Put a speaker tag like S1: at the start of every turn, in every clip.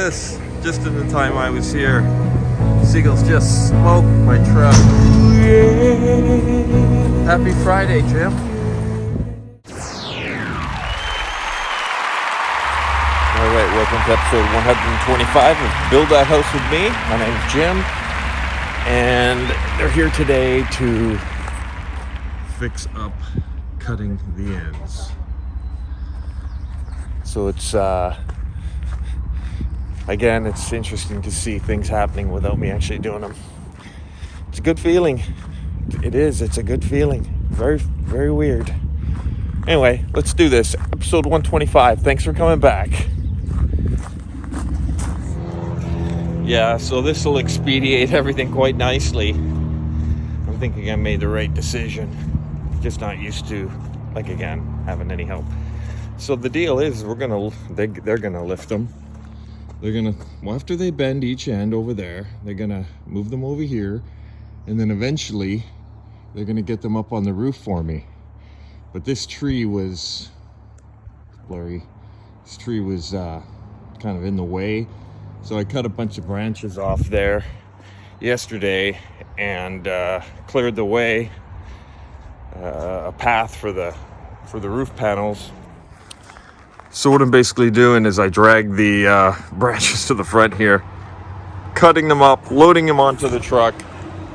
S1: this. Just in the time I was here, seagulls just smoked my truck. Happy Friday, Jim. All right, welcome to episode 125 of Build That House with me. My name's Jim, and they're here today to fix up cutting the ends. So it's again, it's interesting to see things happening without me actually doing them. It's a good feeling. It is. It's a good feeling. Very, very weird. Anyway, let's do this. Episode 125. Thanks for coming back. Yeah, so this will expedite everything quite nicely. I'm thinking I made the right decision. Just not used to, like, again, having any help. So the deal is they're gonna lift them. They're gonna, well, after they bend each end over there, they're gonna move them over here, and then eventually they're gonna get them up on the roof for me. But this tree was blurry. This tree was kind of in the way, so I cut a bunch of branches off there yesterday and cleared the way, a path for the roof panels. So what I'm basically doing is I drag the branches to the front here, cutting them up, loading them onto the truck,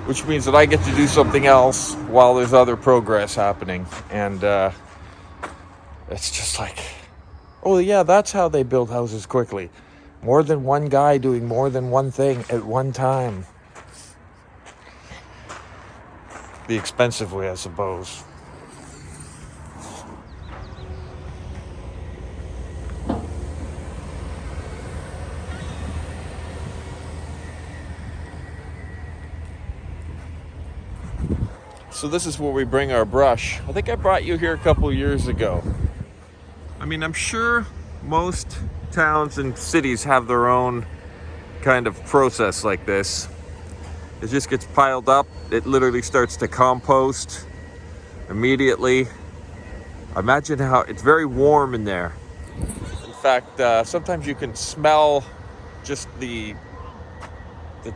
S1: which means that I get to do something else while there's other progress happening. And it's just like, oh yeah, that's how they build houses quickly. More than one guy doing more than one thing at one time. The expensive way, I suppose. So this is where we bring our brush. I think I brought you here a couple years ago. I mean, I'm sure most towns and cities have their own kind of process like this. It just gets piled up. It literally starts to compost immediately. Imagine how it's very warm in there. In fact, sometimes you can smell just the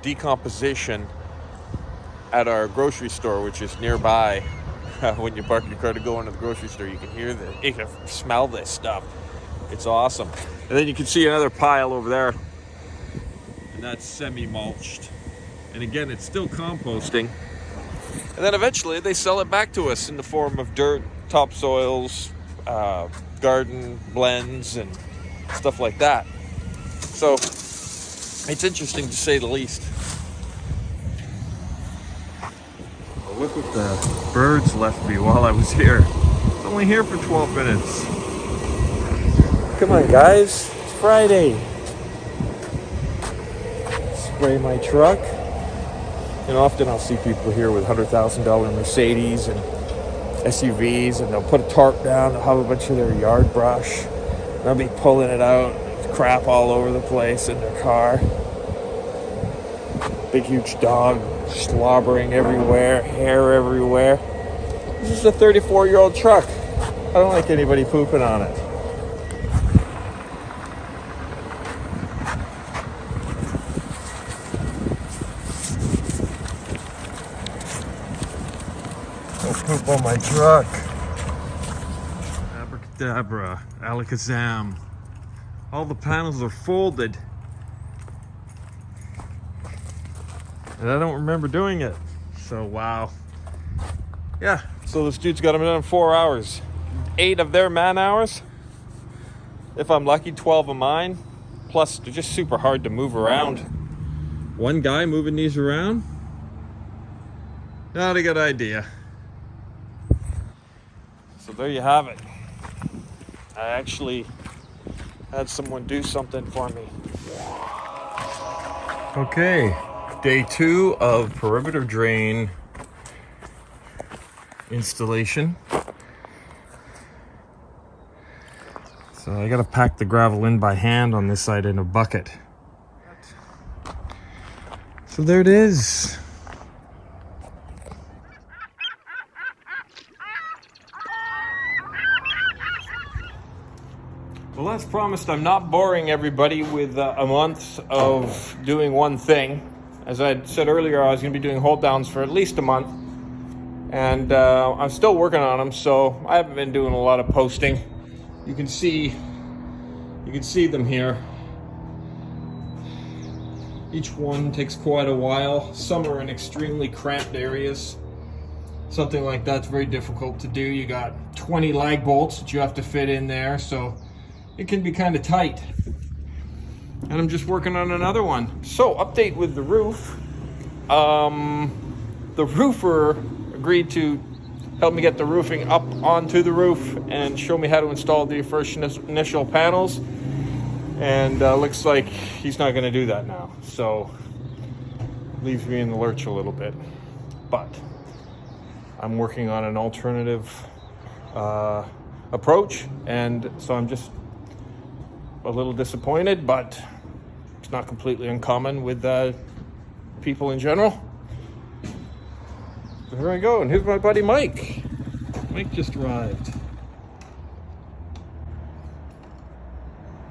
S1: decomposition at our grocery store, which is nearby. When you park your car to go into the grocery store, you can smell this stuff. It's awesome. And then you can see another pile over there, and that's semi-mulched. And again, it's still composting. And then eventually they sell it back to us in the form of dirt, topsoils, garden blends, and stuff like that. So it's interesting to say the least. Look what the birds left me while I was here. I was only here for 12 minutes. Come on, guys. It's Friday. Spray my truck. And often I'll see people here with $100,000 Mercedes and SUVs, and they'll put a tarp down, they'll have a bunch of their yard brush, and they'll be pulling it out, crap all over the place in their car. Big huge dog slobbering everywhere, hair everywhere. This is a 34-year-old truck. I don't like anybody pooping on it. Don't poop on my truck. Abracadabra, alakazam. All the panels are folded. And I don't remember doing it. So, wow. Yeah, so this dude's got them done in 4 hours. 8 of their man hours. If I'm lucky, 12 of mine. Plus, they're just super hard to move around. One guy moving these around? Not a good idea. So there you have it. I actually had someone do something for me. Okay. Day 2 of perimeter drain installation. So I gotta pack the gravel in by hand on this side in a bucket. So there it is. Well, as promised, I'm not boring everybody with a month of doing one thing. As I said earlier, I was going to be doing hold downs for at least a month, and I'm still working on them, so I haven't been doing a lot of posting. You can see them here. Each one takes quite a while. Some are in extremely cramped areas. Something like that's very difficult to do. You got 20 lag bolts that you have to fit in there, so it can be kind of tight. And I'm just working on another one. So, update with the roof. The roofer agreed to help me get the roofing up onto the roof and show me how to install the first initial panels. And looks like he's not going to do that now. So, leaves me in the lurch a little bit. But I'm working on an alternative approach, and so I'm just a little disappointed, but it's not completely uncommon with people in general. So here I go, and here's my buddy Mike. Mike just arrived.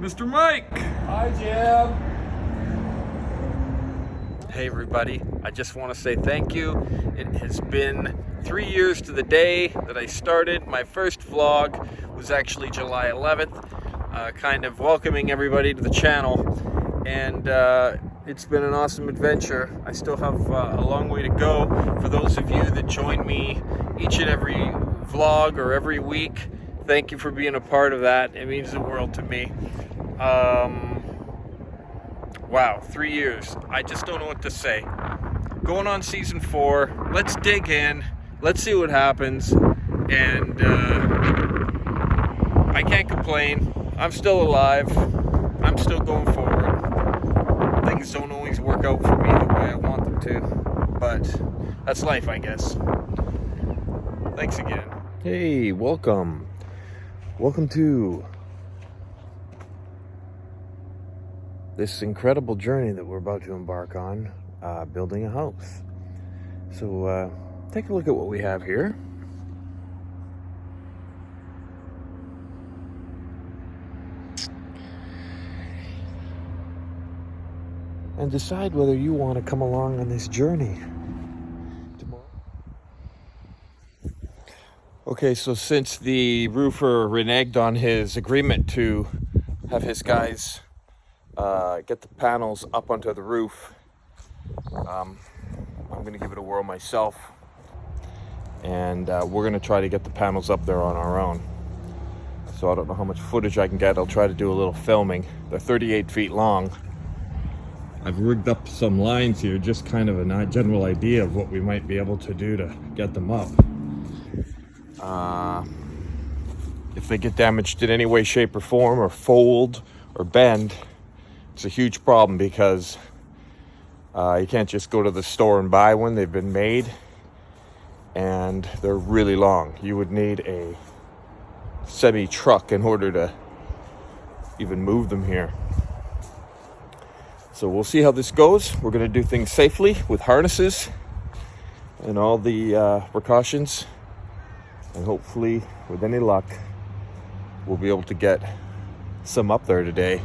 S1: Mr. Mike!
S2: Hi, Jim.
S1: Hey everybody, I just want to say thank you. It has been 3 years to the day that I started. My first vlog was actually July 11th, kind of welcoming everybody to the channel, and it's been an awesome adventure. I still have a long way to go. For those of you that join me each and every vlog or every week, thank you for being a part of that. It means the world to me. Wow, 3 years. I just don't know what to say. Going on season 4. Let's dig in. Let's see what happens. And I can't complain. I'm still alive. I'm still going forward. Things don't always work out for me the way I want them to. But that's life, I guess. Thanks again. Hey, welcome. Welcome to this incredible journey that we're about to embark on, building a house. So take a look at what we have here. And decide whether you want to come along on this journey tomorrow. Okay, so since the roofer reneged on his agreement to have his guys get the panels up onto the roof, I'm going to give it a whirl myself, and we're going to try to get the panels up there on our own. So I don't know how much footage I can get. I'll try to do a little filming. They're 38 feet long. I've rigged up some lines here, just kind of a general idea of what we might be able to do to get them up. If they get damaged in any way, shape, or form, or fold, or bend, it's a huge problem, because you can't just go to the store and buy one. They've been made, and they're really long. You would need a semi-truck in order to even move them here. So we'll see how this goes. We're going to do things safely with harnesses and all the precautions, and hopefully, with any luck, we'll be able to get some up there today.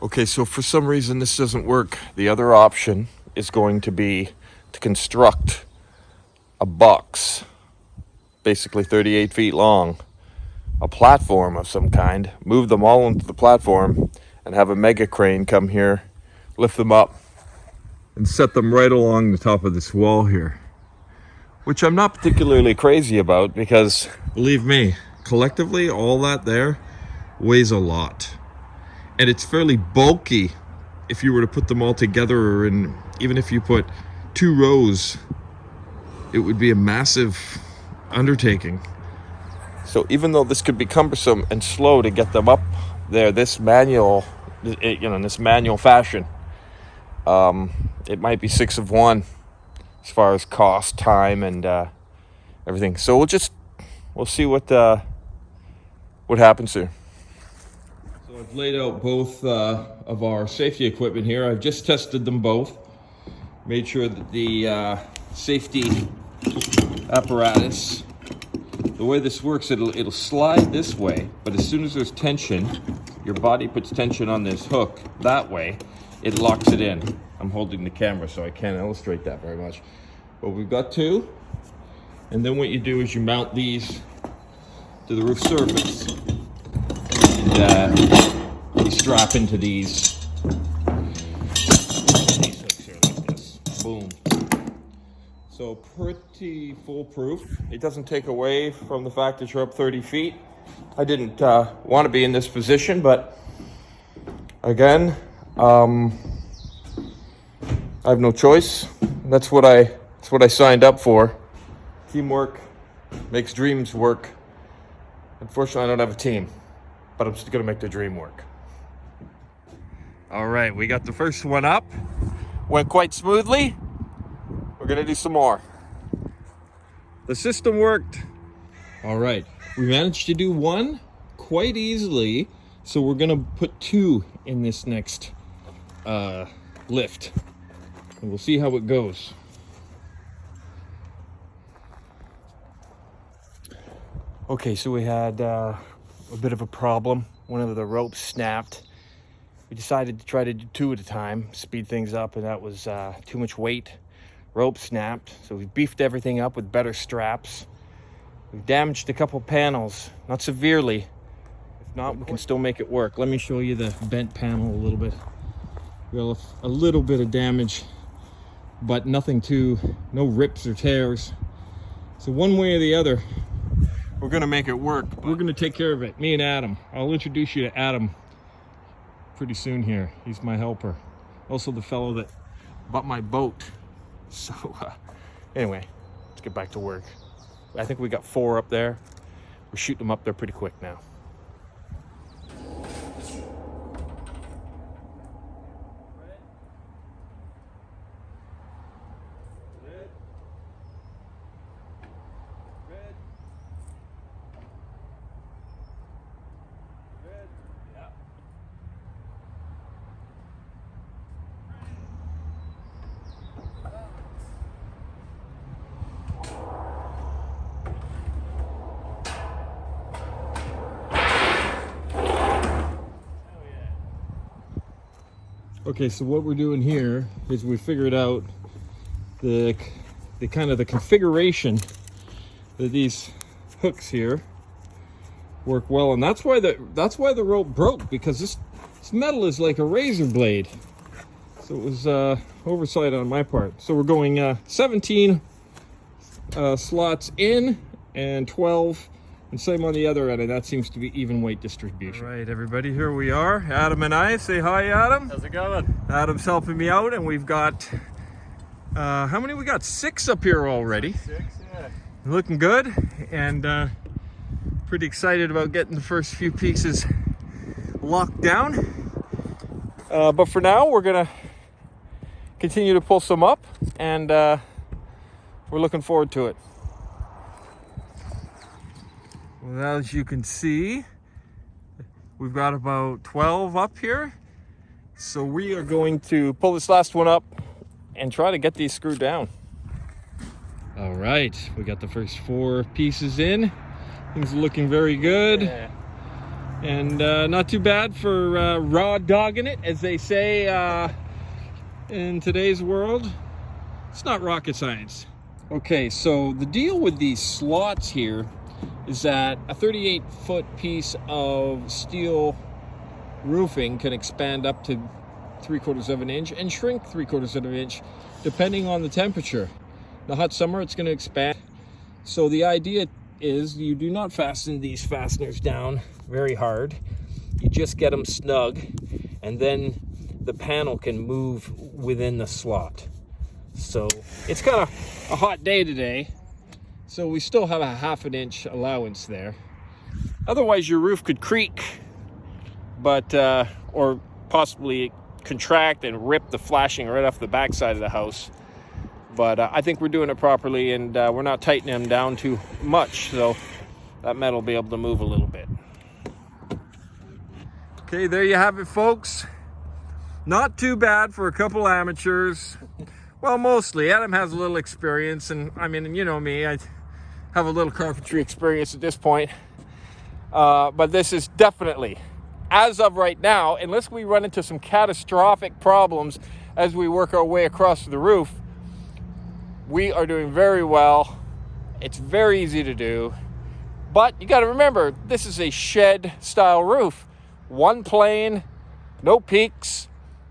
S1: Okay, so for some reason this doesn't work. The other option is going to be to construct a box, basically 38 feet long, a platform of some kind, move them all onto the platform, and have a mega crane come here, lift them up, and set them right along the top of this wall here. Which I'm not particularly crazy about, because, believe me, collectively, all that there weighs a lot. And it's fairly bulky if you were to put them all together, and even if you put 2 rows, it would be a massive undertaking. So even though this could be cumbersome and slow to get them up there, this manual, in this manual fashion, it might be 6 of 1 as far as cost, time, and everything. So we'll see what happens here. So I've laid out both of our safety equipment here. I've just tested them both, made sure that the safety apparatus, the way this works, it'll slide this way, but as soon as there's tension, your body puts tension on this hook that way, it locks it in. I'm holding the camera, so I can't illustrate that very much. But we've got two, and then what you do is you mount these to the roof surface. And you strap into these hooks here like this. Boom. So pretty foolproof. It doesn't take away from the fact that you're up 30 feet. I didn't want to be in this position, but again, I have no choice. That's what I signed up for. Teamwork makes dreams work. Unfortunately, I don't have a team, but I'm still gonna make the dream work. All right, we got the first one up. Went quite smoothly. We're gonna do some more. The system worked. All right, we managed to do one quite easily. So we're gonna put two in this next lift. And we'll see how it goes. Okay, so we had a bit of a problem. One of the ropes snapped. We decided to try to do two at a time, speed things up, and that was too much weight. Rope snapped, so we beefed everything up with better straps. We've damaged a couple panels, not severely. If not, we can still make it work. Let me show you the bent panel a little bit. We have a little bit of damage, but nothing no rips or tears. So one way or the other, we're gonna make it work. We're gonna take care of it, me and Adam. I'll introduce you to Adam pretty soon here. He's my helper. Also the fellow that bought my boat. So anyway, let's get back to work. I think we got 4 up there. We're shooting them up there pretty quick now. Okay, so what we're doing here is we figured out the kind of the configuration that these hooks here work well, and that's why the rope broke, because this metal is like a razor blade. So it was oversight on my part. So we're going 17 slots in and 12. And same on the other end, and that seems to be even weight distribution. All right, everybody, here we are. Adam and I. Say hi, Adam.
S2: How's it going?
S1: Adam's helping me out, and we've got, how many we got? 6 up here already.
S2: 6, yeah.
S1: Looking good, and pretty excited about getting the first few pieces locked down. But for now, we're gonna continue to pull some up, and we're looking forward to it. Well, as you can see, we've got about 12 up here. So we are going to pull this last one up and try to get these screwed down. All right, we got the first 4 pieces in. Things are looking very good.
S2: Yeah.
S1: And not too bad for raw dogging it, as they say in today's world. It's not rocket science. Okay, so the deal with these slots here is that a 38-foot piece of steel roofing can expand up to 3/4 of an inch and shrink 3/4 of an inch depending on the temperature. In the hot summer, it's going to expand. So the idea is you do not fasten these fasteners down very hard. You just get them snug, and then the panel can move within the slot. So it's kind of a hot day today, so we still have a 1/2 inch allowance there. Otherwise your roof could creak, but or possibly contract and rip the flashing right off the backside of the house. But I think we're doing it properly, and we're not tightening them down too much, so that metal will be able to move a little bit. Okay, there you have it, folks. Not too bad for a couple amateurs. Well, mostly. Adam has a little experience, and I mean, you know me, I have a little carpentry experience at this point. But this is definitely, as of right now, unless we run into some catastrophic problems as we work our way across the roof, we are doing very well. It's very easy to do. But you got to remember, this is a shed-style roof. One plane, no peaks,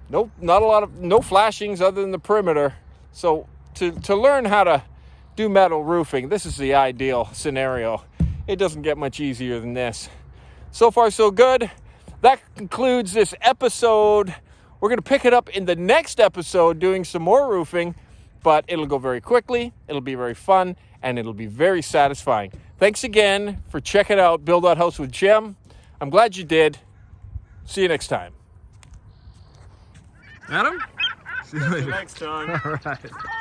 S1: no flashings other than the perimeter. So to learn how to do metal roofing, this is the ideal scenario. It doesn't get much easier than this. So far, so good. That concludes this episode. We're going to pick it up in the next episode doing some more roofing, but it'll go very quickly, it'll be very fun, and it'll be very satisfying. Thanks again for checking out Build That House with Jim. I'm glad you did. See you next time.
S2: Adam?
S1: See you later. Next time.
S2: All right.